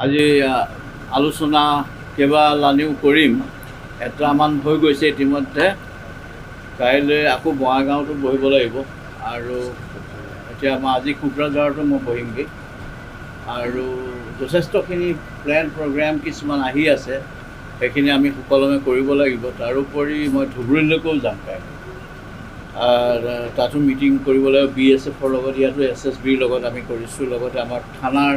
আজি আলোচনা কেইবালানিও কৰিম। এটামান হৈ গৈছে ইতিমধ্যে। কাইলৈ আকৌ বঙাইগাঁৱতো বহিব লাগিব আৰু এতিয়া আজি কোকৰাঝাৰতো মই বহিমগৈ আৰু যথেষ্টখিনি প্লেন প্ৰগ্ৰেম কিছুমান আহি আছে, সেইখিনি আমি সুকলমে কৰিব লাগিব। তাৰোপৰি মই ধুবুৰীলৈকেও যাম কাইলৈ, তাতো মিটিং কৰিব লাগিব BSFৰ লগত, ইয়াতো SSBৰ লগত আমি কৰিছোঁ, লগতে আমাৰ থানাৰ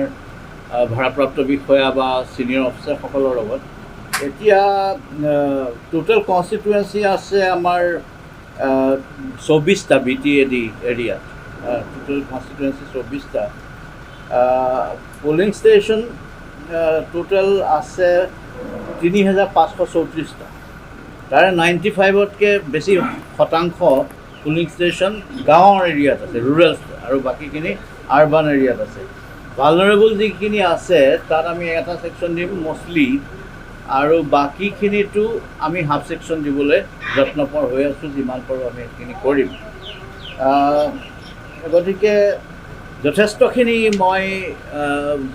ভাৰপ্ৰাপ্ত বিষয়া বা ছিনিয়ৰ অফিচাৰসকলৰ লগত। এতিয়া টোটেল কনষ্টিটুৱেঞ্চি আছে আমাৰ 24টা BTAD এৰিয়াত, টোটেল কনষ্টিটুৱেঞ্চি 24টা। পলিং ষ্টেচন টোটেল আছে 3534টা। তাৰে 95তকৈ বেছি শতাংশ পলিং ষ্টেচন গাঁৱৰ এৰিয়াত আছে, ৰুৰেল, আৰু বাকীখিনি আৰবান এৰিয়াত আছে। ভালনাৰেবল যিখিনি আছে তাত আমি এটা ছেকশ্যন দিম মষ্টলি, আৰু বাকীখিনিতো আমি হাফ ছেকশ্যন দিবলৈ যত্নপৰ হৈ আছোঁ। যিমান পাৰোঁ আমি সেইখিনি কৰিম। গতিকে যথেষ্টখিনি মই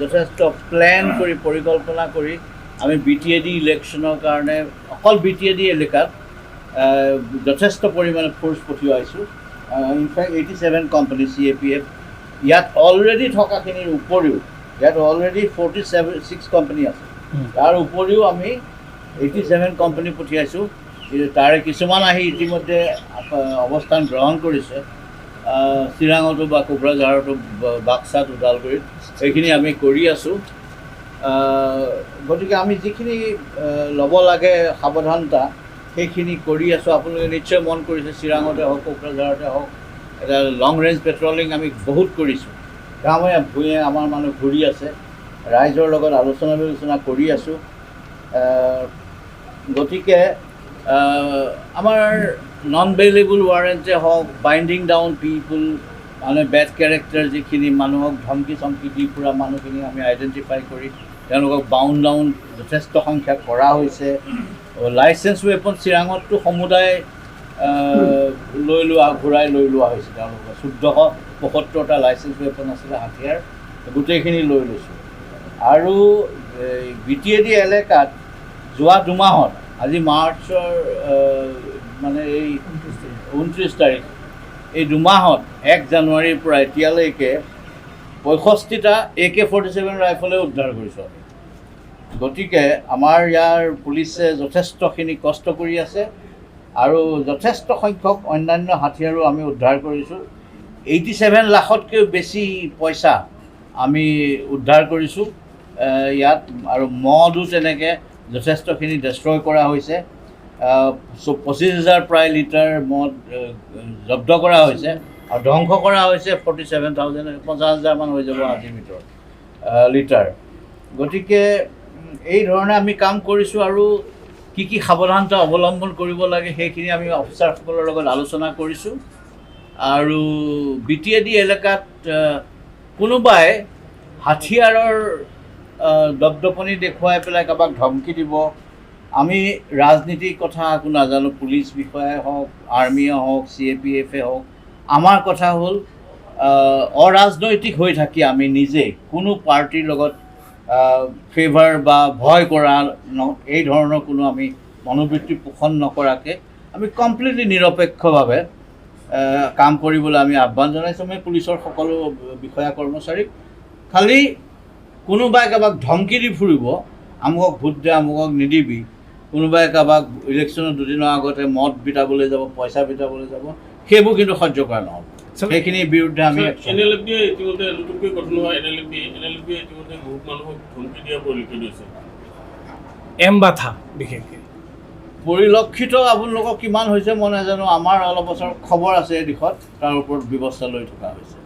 যথেষ্ট প্লেন কৰি পৰিকল্পনা কৰি আমি BTAD ইলেকশ্যনৰ কাৰণে অকল BTAD এলেকাত যথেষ্ট পৰিমাণে ফ'ৰ্চ পঠিয়াইছোঁ। ইনফেক্ট 87 কোম্পানী CAPF ইয়াত অলৰেডি থকাখিনিৰ উপৰিও, ইয়াত অলৰেডি 46 কোম্পানী আছে, তাৰ উপৰিও আমি 87 কোম্পানী পঠিয়াইছোঁ। তাৰে কিছুমান আহি ইতিমধ্যে অৱস্থান গ্ৰহণ কৰিছে, চিৰাঙতো বা কোকৰাঝাৰতো, বাক্সাত, ওদালগুৰিত, এইখিনি আমি কৰি আছোঁ। গতিকে আমি যিখিনি ল'ব লাগে সাৱধানতা সেইখিনি কৰি আছোঁ। আপোনালোকে নিশ্চয় মন কৰিছে, চিৰাঙতে হওক কোকৰাঝাৰতে হওক এটা লং ৰেঞ্জ পেট্ৰলিং আমি বহুত কৰিছোঁ। গাঁৱে ভূঞে আমাৰ মানুহ ঘূৰি আছে, ৰাইজৰ লগত আলোচনা বিলোচনা কৰি আছোঁ। গতিকে আমাৰ নন বেইলেবল ৱাৰেণ্টে হওক, বাইণ্ডিং ডাউন পিপুল, মানে বেড কেৰেক্টাৰ যিখিনি মানুহক ধমকি চমকি দি ফুৰা মানুহখিনি আমি আইডেণ্টিফাই কৰি তেওঁলোকক বাউণ্ড ডাউন যথেষ্ট সংখ্যাত কৰা হৈছে। লাইচেঞ্চ ৱেপন চিৰাঙততো সমুদায় ঘূৰাই লৈ লোৱা হৈছে। তেওঁলোকৰ 1475টা লাইচেঞ্চ ৱেপন আছিলে, হাথিয়াৰ, গোটেইখিনি লৈ লৈছোঁ। আৰু BTAD এলেকাত যোৱা 2 মাহত, আজি মাৰ্চৰ মানে এই 29 তাৰিখ, এই 2 মাহত 1 জানুৱাৰীৰ পৰা এতিয়ালৈকে 65টা AK-47 ৰাইফলে উদ্ধাৰ কৰিছোঁ। গতিকে আমাৰ ইয়াৰ পুলিচে যথেষ্টখিনি কষ্ট কৰি আছে আৰু যথেষ্ট সংখ্যক অন্যান্য হাথিয়াৰো আমি উদ্ধাৰ কৰিছোঁ। 87 লাখতকৈও বেছি পইচা আমি উদ্ধাৰ কৰিছোঁ ইয়াত, আৰু মদো তেনেকৈ যথেষ্টখিনি ডেষ্ট্ৰয় কৰা হৈছে। 25,000 প্ৰায় লিটাৰ মদ জব্দ কৰা হৈছে আৰু ধ্বংস কৰা হৈছে 47,000, 50,000মান হৈ যাব আজিৰ ভিতৰত লিটাৰ। গতিকে এই ধৰণে আমি কাম কৰিছোঁ আৰু কি কি সাৱধানতা অৱলম্বন কৰিব লাগে সেইখিনি আমি অফিচাৰসকলৰ লগত আলোচনা কৰিছোঁ। আৰু BTAD এলেকাত কোনোবাই হাথিয়াৰৰ দপদপনি দেখুৱাই পেলাই কাৰোবাক ধমকি দিব, আমি ৰাজনীতিৰ কথা একো নাজানো, পুলিচ বিষয়াই হওক, আৰ্মিয়ে হওক, CAPF হওক। আমাৰ কথা হ'ল অৰাজনৈতিক হৈ থাকি আমি নিজে কোনো পাৰ্টিৰ লগত ফেভাৰ বা ভয় কৰা এই ধৰণৰ কোনো আমি মনোবৃত্তি পোষণ নকৰাকৈ আমি কমপ্লিটলি নিৰপেক্ষভাৱে কাম কৰিবলৈ আমি আহ্বান জনাইছোঁ। আমি পুলিচৰ সকলো বিষয়া কৰ্মচাৰীক। খালি কোনোবাই কাৰোবাক ধমকি দি ফুৰিব, আমুকক ভোট দে, আমুকক নিদিবি, কোনোবাই কাৰোবাক ইলেকশ্যনৰ 2 দিনৰ আগতে মদ বিটাবলৈ যাব, পইচা বিটাবলৈ যাব, সেইবোৰ কিন্তু সহ্য কৰা নহ'ব। সেইখিনিৰ বিৰুদ্ধে আমি NLFB ইতিমধ্যে নতুনকৈ গঠন হোৱা NLFB ইতিমধ্যে বহুত মানুহক ধমকি দিয়া পৰিলক্ষিত হৈছে। এমবাথা বিশেষকৈ পৰিলক্ষিত আপোনালোকক কিমান হৈছে মই নাজানো। আমাৰ অলপ বছৰ খবৰ আছে এই দিশত, তাৰ ওপৰত ব্যৱস্থা লৈ থকা হৈছে।